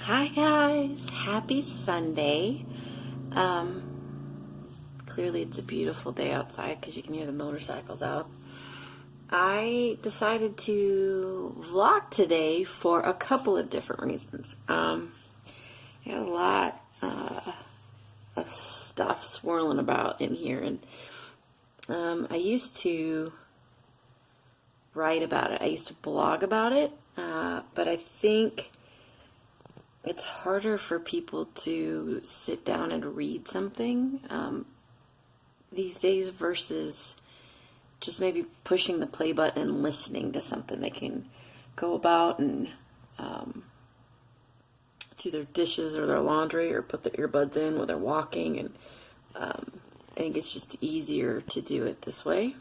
Hi guys, happy Sunday. Clearly it's a beautiful day outside because you can hear the motorcycles out. I decided to vlog today for a couple of different reasons. I got a lot of stuff swirling about in here, and I used to write about it. I used to blog about it, but I think it's harder for people to sit down and read something these days versus just maybe pushing the play button and listening to something. They can go about and do their dishes or their laundry or put the earbuds in while they're walking, and I think it's just easier to do it this way.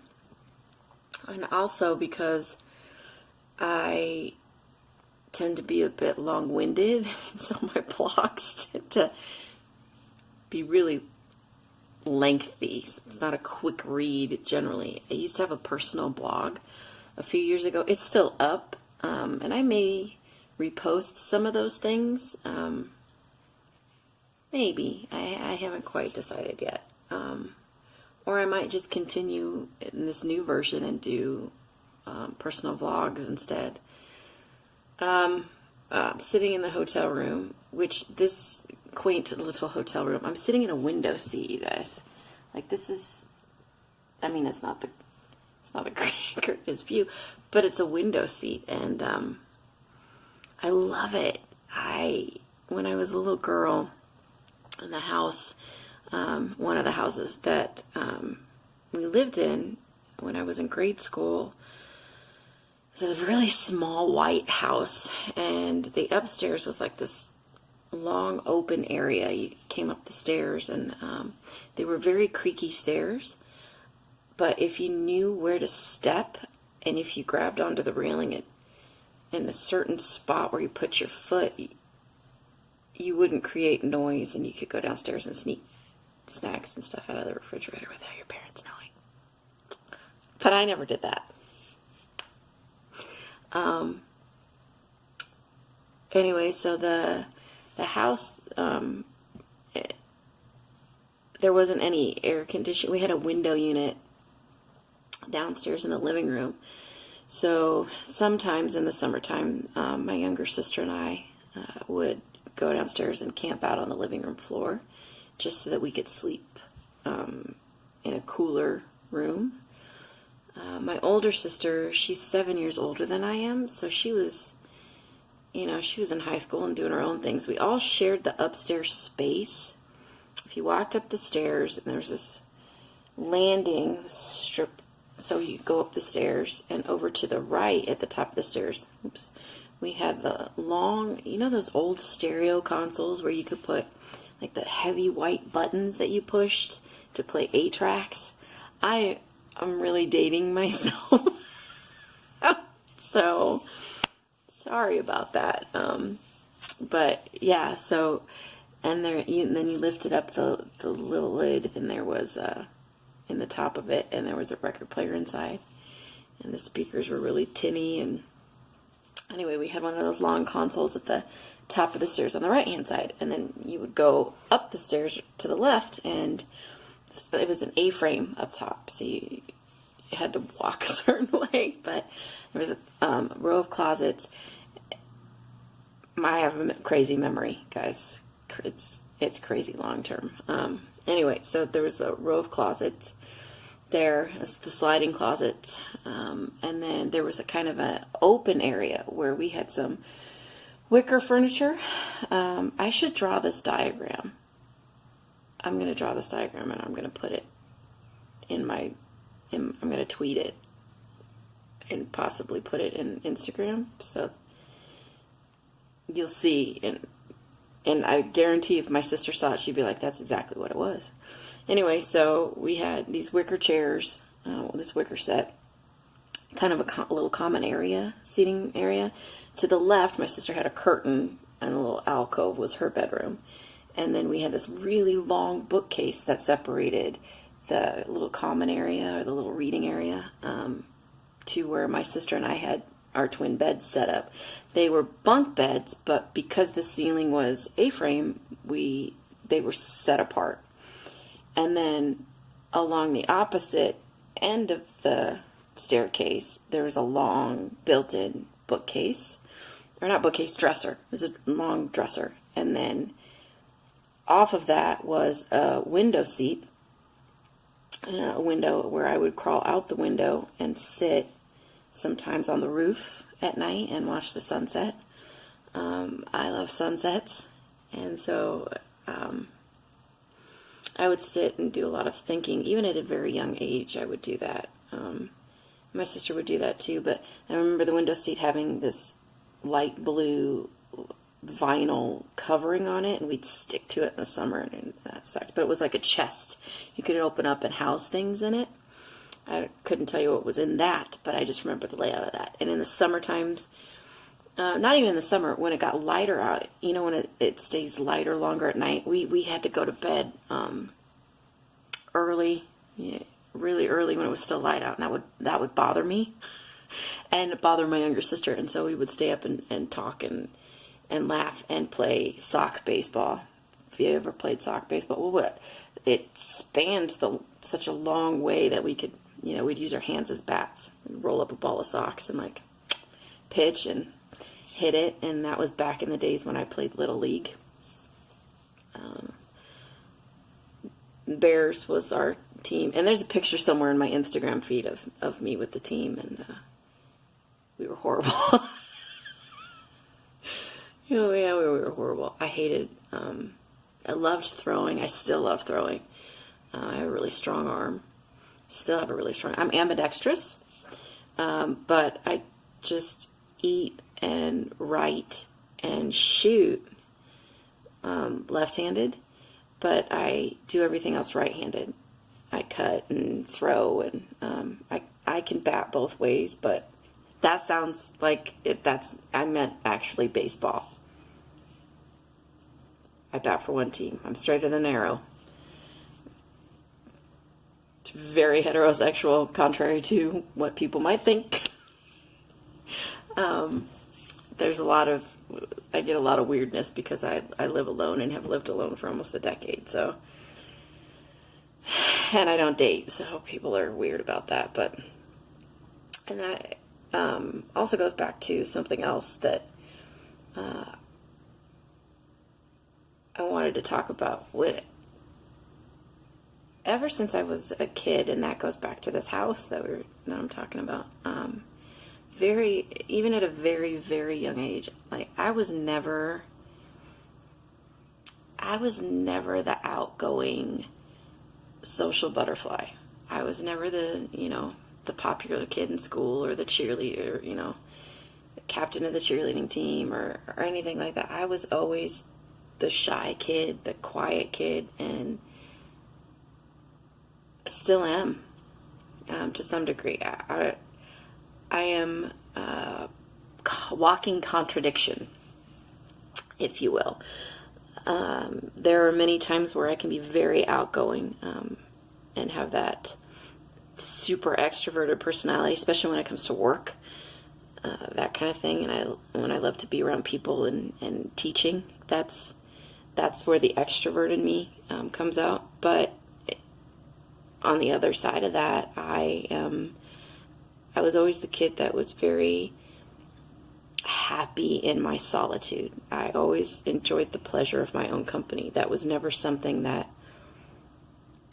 And also because I tend to be a bit long-winded, so my blogs tend to be really lengthy. It's not a quick read generally. I used to have a personal blog a few years ago. It's still up, and I may repost some of those things. Maybe. I haven't quite decided yet. Or I might just continue in this new version and do personal vlogs instead. Sitting in the hotel room, which this quaint little hotel room, I'm sitting in a window seat, you guys. Like, this is, I mean, it's not the greatest view, but it's a window seat, and I love it. When I was a little girl in the house, one of the houses that we lived in when I was in grade school, it was a really small white house, and the upstairs was like this long open area. You came up the stairs, and they were very creaky stairs, but if you knew where to step, and if you grabbed onto the railing in a certain spot where you put your foot, you wouldn't create noise, and you could go downstairs and sneak snacks and stuff out of the refrigerator without your parents knowing. But I never did that. Anyway, so the house, there wasn't any air conditioning. We had a window unit downstairs in the living room. So sometimes in the summertime, my younger sister and I would go downstairs and camp out on the living room floor just so that we could sleep in a cooler room. My older sister, she's 7 years older than I am, so she was in high school and doing her own things. We all shared the upstairs space. If you walked up the stairs, and there's this landing strip, so you go up the stairs, and over to the right at the top of the stairs, we had the long, those old stereo consoles where you could put like the heavy white buttons that you pushed to play 8 tracks. I'm really dating myself. So sorry about that. But yeah, so, and then you lifted up the little lid, and there was in the top of it, and there was a record player inside, and the speakers were really tinny. And anyway, we had one of those long consoles at the top of the stairs on the right hand side, and then you would go up the stairs to the left, and it was an A-frame up top, so you had to walk a certain way. But there was a row of closets. I have a crazy memory, guys. It's crazy long term. Anyway, so there was a row of closets there, the sliding closets, and then there was a kind of an open area where we had some wicker furniture. I should draw this diagram. I'm going to draw this diagram, and I'm going to put it I'm going to tweet it and possibly put it in Instagram, so you'll see. And I guarantee if my sister saw it, she'd be like, that's exactly what it was. Anyway, so we had these wicker chairs, this wicker set, kind of a little common area, seating area. To the left, my sister had a curtain, and a little alcove was her bedroom. And then we had this really long bookcase that separated the little common area, or the little reading area, to where my sister and I had our twin beds set up. They were bunk beds, but because the ceiling was A-frame, they were set apart. And then along the opposite end of the staircase, there was a long built-in bookcase, or not bookcase, dresser. It was a long dresser. And then off of that was a window seat, a window where I would crawl out the window and sit sometimes on the roof at night and watch the sunset. I love sunsets, and so I would sit and do a lot of thinking. Even at a very young age, I would do that. My sister would do that too, but I remember the window seat having this light blue vinyl covering on it, and we'd stick to it in the summer, and that sucked. But it was like a chest. You could open up and house things in it. I couldn't tell you what was in that, but I just remember the layout of that. And in the summer times, not even in the summer, when it got lighter out, you know, when it stays lighter longer at night, we had to go to bed early, really early when it was still light out, and that would bother me and bother my younger sister. And so we would stay up and talk and laugh and play sock baseball. If you ever played sock baseball, well, it spanned such a long way that we could, we'd use our hands as bats and roll up a ball of socks and like pitch and hit it. And that was back in the days when I played Little League. Bears was our team, and there's a picture somewhere in my Instagram feed of me with the team, and we were horrible. Yeah, we were horrible. I hated, I loved throwing. I still love throwing. I have a really strong arm. Still have a really strong, I'm ambidextrous, but I just eat and write and shoot left-handed, but I do everything else right-handed. I cut and throw, and I can bat both ways, but that sounds like I meant actually baseball. I bat for one team. I'm straighter than an arrow. It's very heterosexual, contrary to what people might think. I get a lot of weirdness because I live alone and have lived alone for almost a decade, so. And I don't date, so people are weird about that, and I also goes back to something else that I wanted to talk about ever since I was a kid, and that goes back to this house that I'm talking about. Even at a very, very young age, like I was never the outgoing social butterfly. I was never the popular kid in school or the cheerleader, the captain of the cheerleading team or anything like that. I was always the shy kid, the quiet kid, and still am, to some degree. I am walking contradiction, if you will. There are many times where I can be very outgoing and have that super extroverted personality, especially when it comes to work, that kind of thing. And when I love to be around people and teaching, that's where the extrovert in me comes out. But on the other side of that, I was always the kid that was very happy in my solitude. I always enjoyed the pleasure of my own company. That was never something that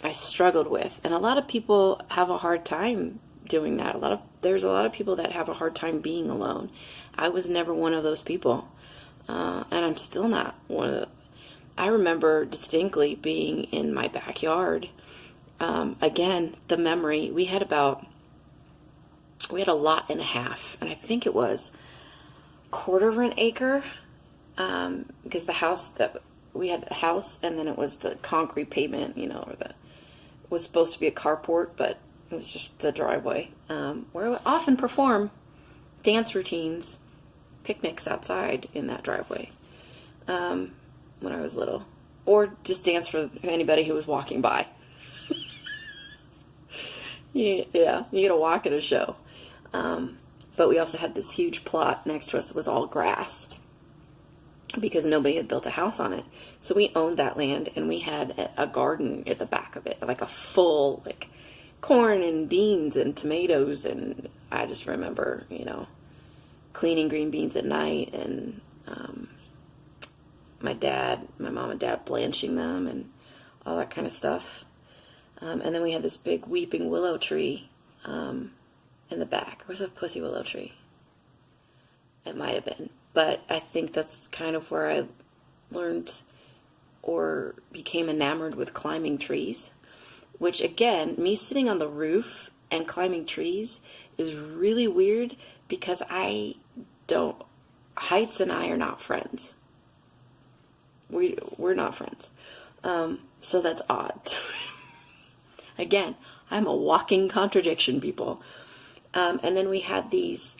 I struggled with. And a lot of people have a hard time doing that. There's a lot of people that have a hard time being alone. I was never one of those people. And I'm still not one of I remember distinctly being in my backyard. Again, the memory, we had a lot and a half, and I think it was quarter of an acre, because we had a house, and then it was the concrete pavement, it was supposed to be a carport, but it was just the driveway, where I would often perform dance routines, picnics outside in that driveway, when I was little, or just dance for anybody who was walking by. Yeah, you get a walk at a show. But we also had this huge plot next to us that was all grass because nobody had built a house on it. So we owned that land, and we had a garden at the back of it, like a full, like, corn and beans and tomatoes. And I just remember, cleaning green beans at night, and my mom and dad blanching them and all that kind of stuff. And then we had this big weeping willow tree in the back. Where's a pussy willow tree? It might have been. But I think that's kind of where I learned or became enamored with climbing trees. Which, again, me sitting on the roof and climbing trees is really weird because heights and I are not friends. We're not friends. So that's odd. Again, I'm a walking contradiction, people. And then we had these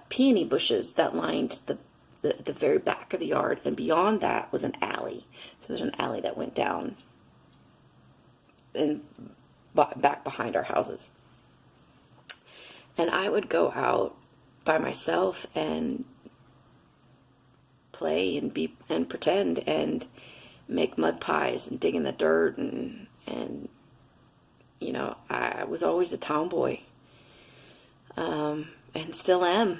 peony bushes that lined the very back of the yard, and beyond that was an alley. So there's an alley that went down and back behind our houses. And I would go out by myself and play and pretend and make mud pies and dig in the dirt and I was always a tomboy, and still am,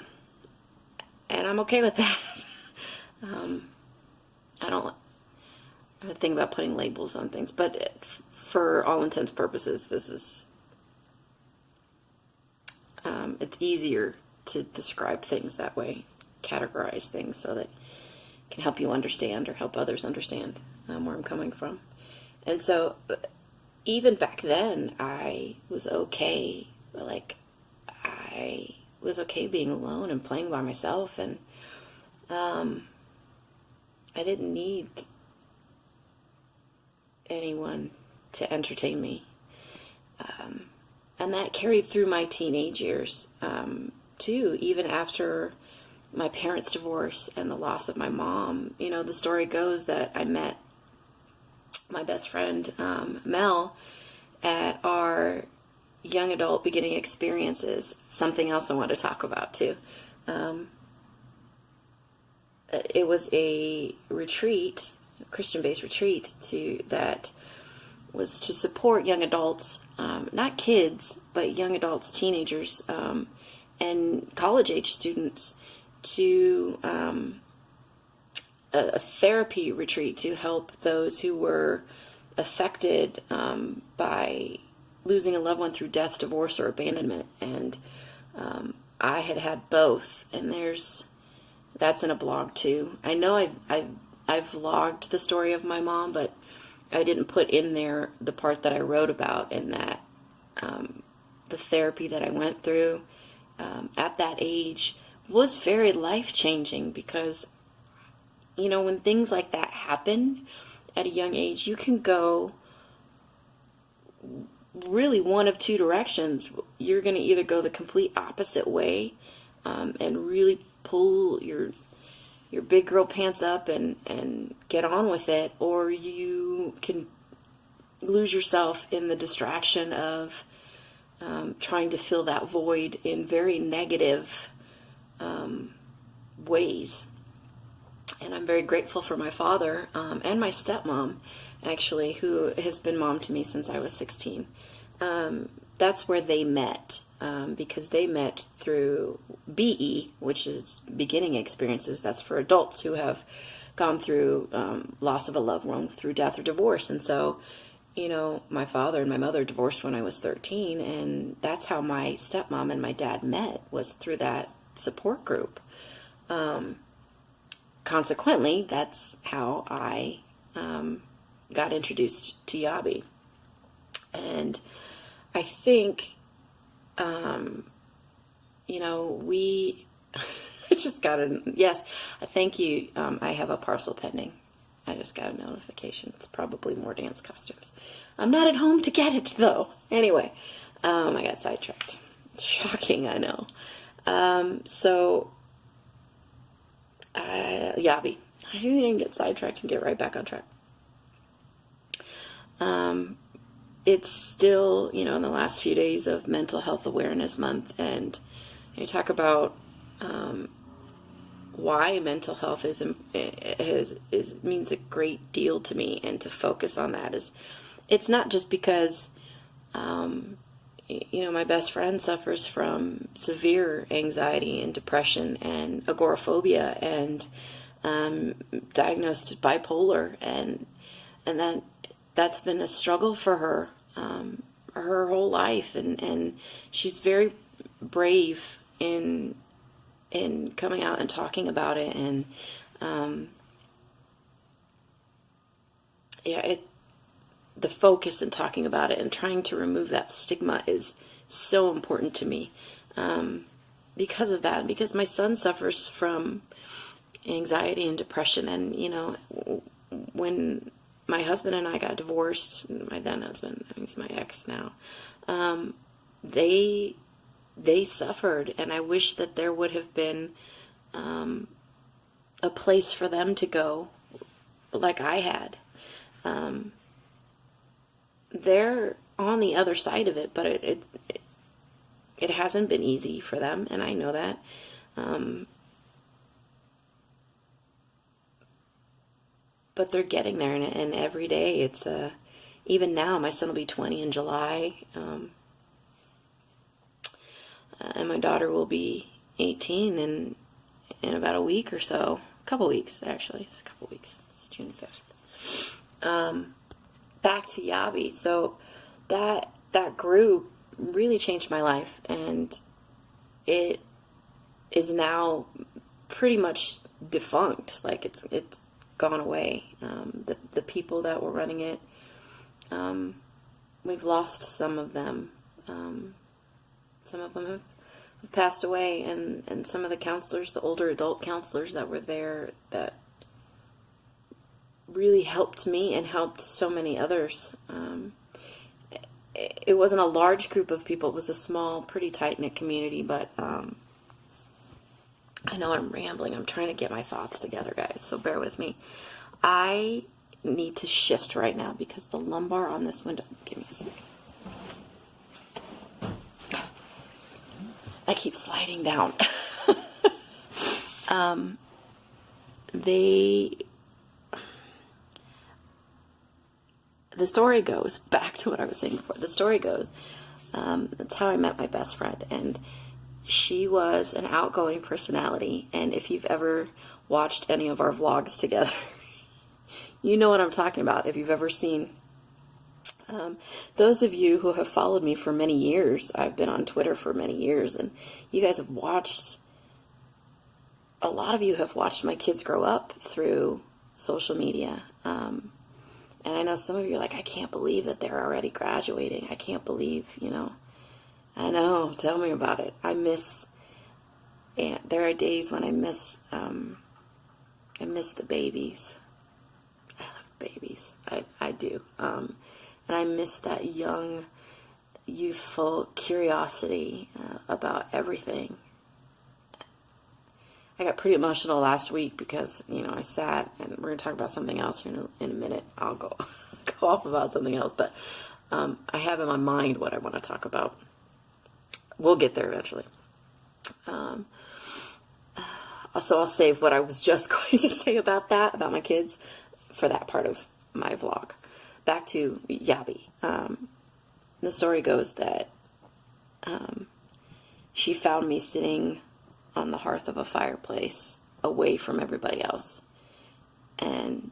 and I'm okay with that. I don't have a thing about putting labels on things, but for all intents and purposes, this is it's easier to describe things that way, categorize things so that it can help you understand or help others understand where I'm coming from. And so even back then, I was okay. Like, I was okay being alone and playing by myself, and I didn't need anyone to entertain me. And that carried through my teenage years, too, even after my parents' divorce and the loss of my mom. The story goes that I met my best friend, Mel, at our young adult beginning experiences. Something else I want to talk about, too. It was a retreat, a Christian-based retreat, that was to support young adults, not kids, but young adults, teenagers, and college-age students, to a therapy retreat to help those who were affected by losing a loved one through death, divorce, or abandonment. And I had both, and that's in a blog too. I know I've vlogged the story of my mom, but I didn't put in there the part that I wrote about, and that the therapy that I went through at that age was very life-changing, because when things like that happen at a young age, you can go really one of two directions. You're going to either go the complete opposite way and really pull your big girl pants up and get on with it, or you can lose yourself in the distraction of trying to fill that void in very negative ways. And I'm very grateful for my father and my stepmom, actually, who has been mom to me since I was 16. That's where they met, because they met through BE, which is beginning experiences. That's for adults who have gone through loss of a loved one through death or divorce. And so, my father and my mother divorced when I was 13, and that's how my stepmom and my dad met, was through that support group. Consequently, that's how I got introduced to Yabi. And I think, we I just got yes, thank you. I have a parcel pending. I just got a notification. It's probably more dance costumes. I'm not at home to get it, though. Anyway, I got sidetracked. Shocking, I know. Yabi. I didn't get sidetracked and get right back on track. It's still, in the last few days of Mental Health Awareness Month, and You talk about why mental health means a great deal to me, and to focus on that is, it's not just because my best friend suffers from severe anxiety and depression and agoraphobia, and diagnosed bipolar, and that's been a struggle for her her whole life, and she's very brave in coming out and talking about it, and the focus in talking about it and trying to remove that stigma is so important to me, because of that, because my son suffers from anxiety and depression. And when my husband and I got divorced, my then husband, he's my ex now, they suffered, and I wish that there would have been a place for them to go like I had. They're on the other side of it, but it hasn't been easy for them, and I know that. But they're getting there, and every day it's even now, my son will be 20 in July, and my daughter will be 18 in about a week or so. A couple weeks, actually. It's a couple weeks. It's June 5th. Back to Yabi. So that group really changed my life, and it is now pretty much defunct. Like, it's gone away. The people that were running it, we've lost some of them. Some of them have passed away, and some of the counselors, the older adult counselors that were there, that really helped me and helped so many others. It wasn't a large group of people. It was a small, pretty tight-knit community, but I know I'm rambling. I'm trying to get my thoughts together, guys, so bear with me. I need to shift right now because the lumbar on this window... Give me a second. I keep sliding down. The story goes, back to what I was saying before, the story goes, that's how I met my best friend, and she was an outgoing personality, and if you've ever watched any of our vlogs together, you know what I'm talking about. If you've ever seen, those of you who have followed me for many years, I've been on Twitter for many years, and you guys have watched, a lot of you have watched my kids grow up through social media, and I know some of you are like, I can't believe that they're already graduating. I can't believe, I know, tell me about it. There are days when I miss the babies. I love babies. I do. And I miss that young, youthful curiosity about everything. I got pretty emotional last week because, I sat, and we're going to talk about something else here in a minute. I'll go off about something else, but I have in my mind what I want to talk about. We'll get there eventually. So I'll save what I was just going to say about my kids, for that part of my vlog. Back to Yabi. The story goes that she found me sitting on the hearth of a fireplace, away from everybody else, and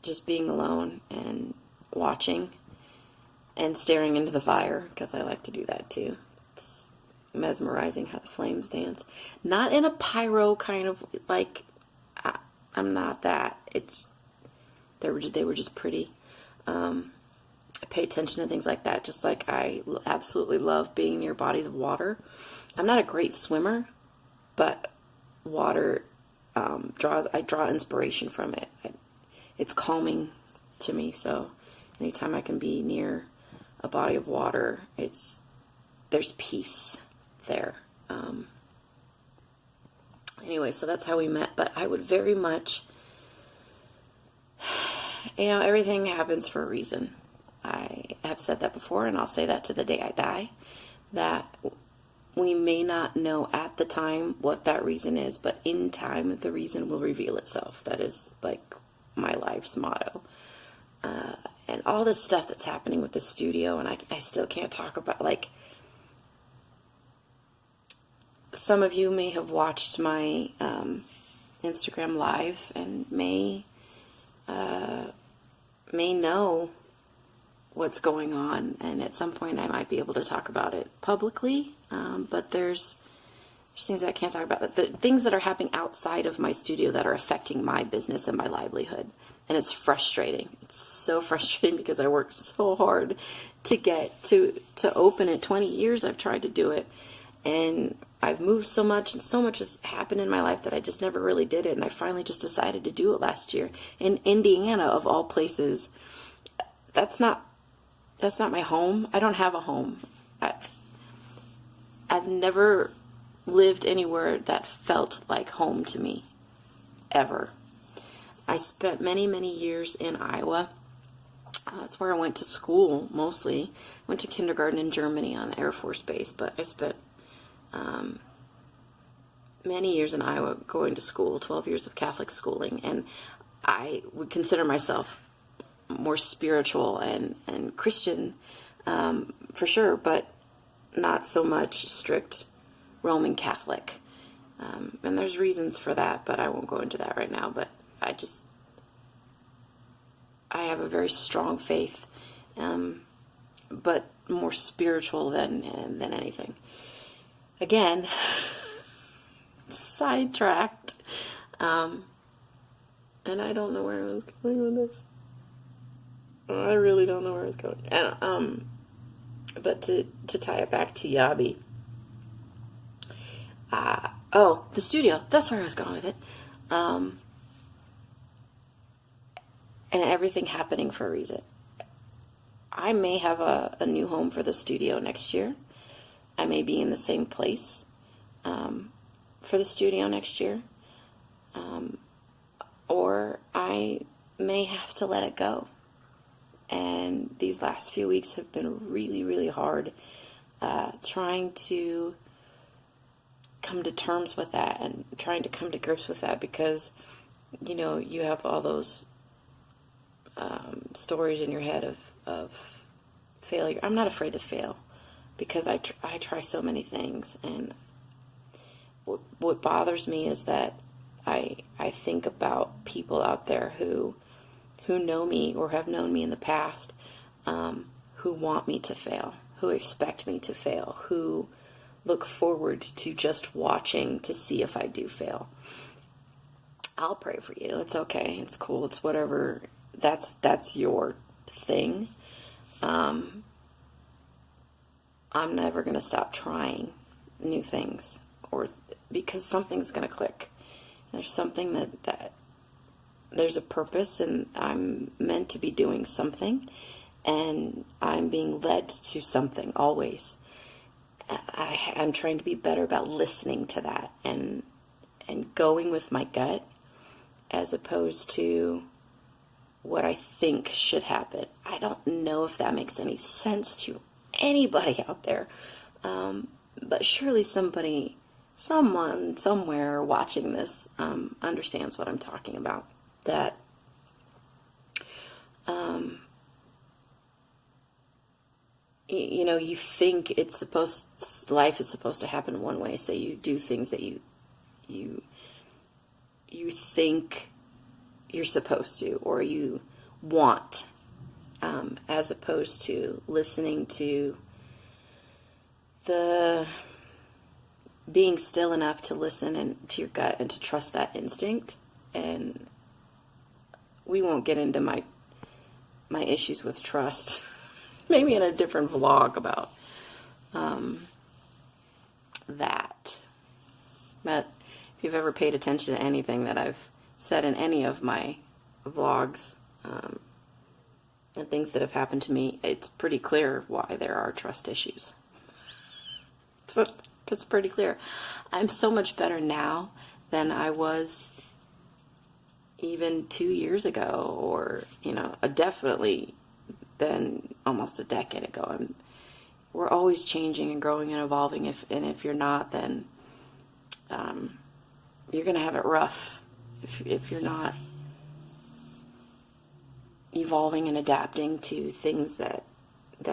just being alone and watching and staring into the fire, because I like to do that too. It's mesmerizing how the flames dance. Not in a pyro kind of, like, I'm not that. They were just pretty. I pay attention to things like that, just like I absolutely love being near bodies of water. I'm not a great swimmer, but water, I draw inspiration from it. It's calming to me, so anytime I can be near a body of water, there's peace there. Anyway, so that's how we met, but I would very much, everything happens for a reason. I have said that before, and I'll say that to the day I die, that we may not know at the time what that reason is, but in time, the reason will reveal itself. That is like my life's motto. And all this stuff that's happening with the studio, and I still can't talk about, like, some of you may have watched my Instagram live and may know what's going on, and at some point I might be able to talk about it publicly, but there's things that I can't talk about, the things that are happening outside of my studio that are affecting my business and my livelihood. And it's frustrating. It's so frustrating because I worked so hard to get to open it. 20 years I've tried to do it, and I've moved so much, and so much has happened in my life that I just never really did it. And I finally just decided to do it last year in Indiana, of all places. That's not my home. I don't have a home. I've never lived anywhere that felt like home to me, ever. I spent many, many years in Iowa. That's where I went to school, mostly. Went to kindergarten in Germany on the Air Force Base, but I spent many years in Iowa going to school, 12 years of Catholic schooling, and I would consider myself more spiritual and Christian, for sure, but not so much strict Roman Catholic. And there's reasons for that, but I won't go into that right now. But I have a very strong faith, but more spiritual than anything. Again, sidetracked, and I don't know where I was going with this. I really don't know where I was going. And but to tie it back to Yabi. The studio. That's where I was going with it. And everything happening for a reason. I may have a new home for the studio next year. I may be in the same place for the studio next year. Or I may have to let it go. And these last few weeks have been really, really hard, trying to come to terms with that and trying to come to grips with that, because, you know, you have all those stories in your head of failure. I'm not afraid to fail because I try so many things. And what bothers me is that I think about people out there who know me or have known me in the past, who want me to fail, who expect me to fail, who look forward to just watching to see if I do fail. I'll pray for you. It's okay. It's cool. It's whatever. That's your thing. I'm never going to stop trying new things, or because something's going to click. There's something that there's a purpose, and I'm meant to be doing something, and I'm being led to something always. I'm trying to be better about listening to that and going with my gut as opposed to what I think should happen. I don't know if that makes any sense to anybody out there, but surely someone somewhere watching this understands what I'm talking about. That you know, you think life is supposed to happen one way, so you do things that you think you're supposed to, or you want, as opposed to listening to being still enough to listen and to your gut and to trust that instinct. And we won't get into my issues with trust. Maybe in a different vlog about that. But if you've ever paid attention to anything that I've said in any of my vlogs, and things that have happened to me, it's pretty clear why there are trust issues. It's pretty clear. I'm so much better now than I was even 2 years ago, or, you know, definitely than almost a decade ago. we're always changing and growing and evolving. If you're not, then you're going to have it rough if you're not evolving and adapting to things that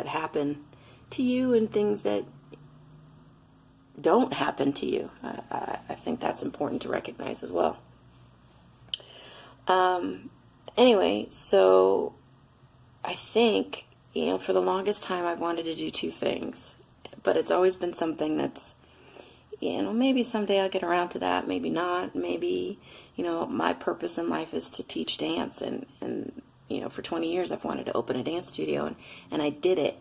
happen to you and things that don't happen to you. I think that's important to recognize as well. Anyway, so I think, for the longest time I've wanted to do two things, but it's always been something that's, maybe someday I'll get around to that, maybe not, maybe, my purpose in life is to teach dance, and for 20 years I've wanted to open a dance studio, and I did it,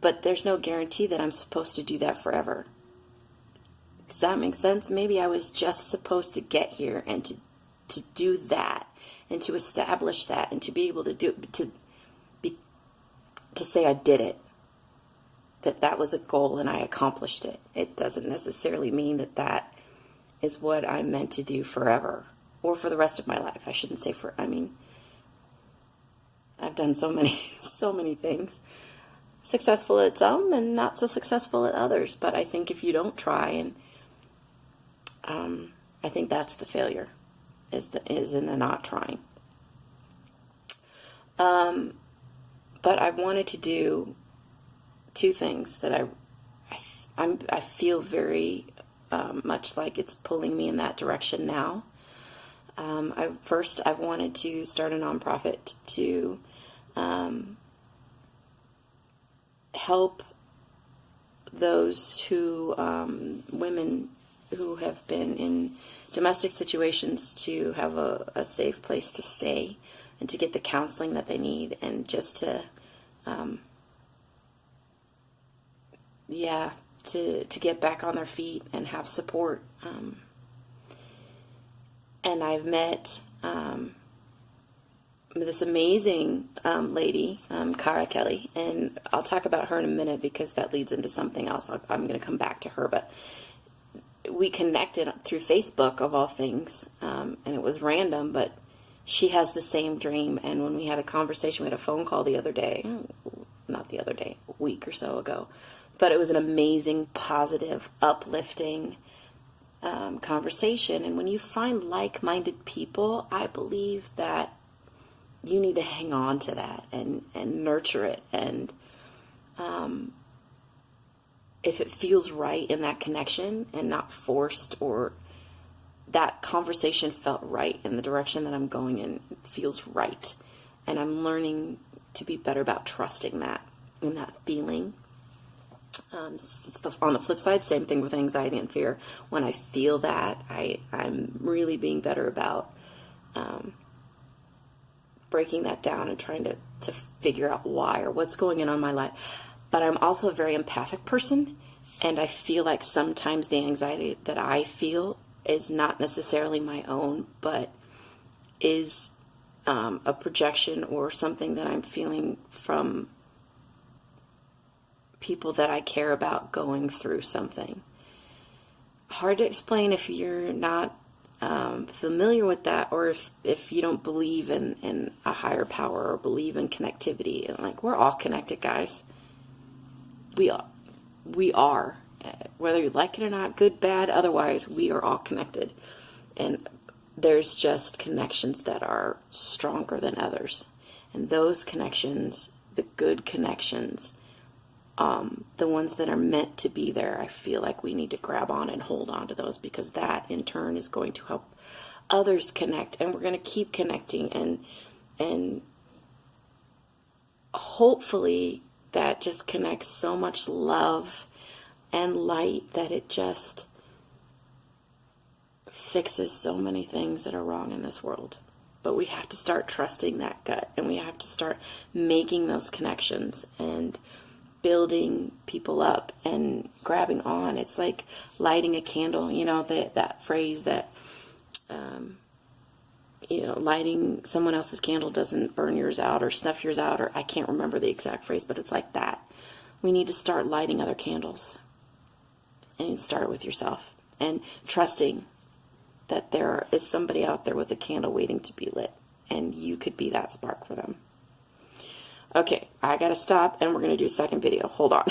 but there's no guarantee that I'm supposed to do that forever. Does that make sense? Maybe I was just supposed to get here and to do that, and to establish that, and to be able to to say I did it, that was a goal and I accomplished it. It doesn't necessarily mean that is what I'm meant to do forever, or for the rest of my life. I shouldn't say I've done so many things, successful at some and not so successful at others, but I think if you don't try, and I think that's the failure, is in the not trying. But I wanted to do two things that I feel very much like it's pulling me in that direction now. I wanted to start a nonprofit to help those women who have been in domestic situations to have a safe place to stay and to get the counseling that they need, and just to get back on their feet and have support. And I've met this amazing lady, Cara Kelly, and I'll talk about her in a minute because that leads into something else. I'm going to come back to her, but we connected through Facebook, of all things, and it was random, but she has the same dream. And when we had a conversation, we had a phone call a week or so ago, but it was an amazing, positive, uplifting conversation. And when you find like-minded people, I believe that you need to hang on to that and nurture it. And if it feels right in that connection and not forced, or that conversation felt right in the direction that I'm going in, it feels right. And I'm learning to be better about trusting that and that feeling. It's on the flip side, same thing with anxiety and fear. When I feel that, I'm really being better about breaking that down and trying to figure out why or what's going on in my life. But I'm also a very empathic person, and I feel like sometimes the anxiety that I feel is not necessarily my own, but is a projection or something that I'm feeling from people that I care about going through something. Hard to explain if you're not familiar with that, or if you don't believe in a higher power or believe in connectivity. And like, we're all connected, guys. We are. Whether you like it or not, good, bad, otherwise, we are all connected. And there's just connections that are stronger than others. And those connections, the good connections, the ones that are meant to be there, I feel like we need to grab on and hold on to those, because that in turn is going to help others connect, and we're going to keep connecting, and hopefully that just connects so much love and light that it just fixes so many things that are wrong in this world. But we have to start trusting that gut, and we have to start making those connections and building people up and grabbing on. It's like lighting a candle, that phrase that, lighting someone else's candle doesn't burn yours out or snuff yours out, or I can't remember the exact phrase, but it's like that. We need to start lighting other candles, and start with yourself, and trusting that there is somebody out there with a candle waiting to be lit, and you could be that spark for them. Okay, I gotta stop and we're gonna do a second video. Hold on.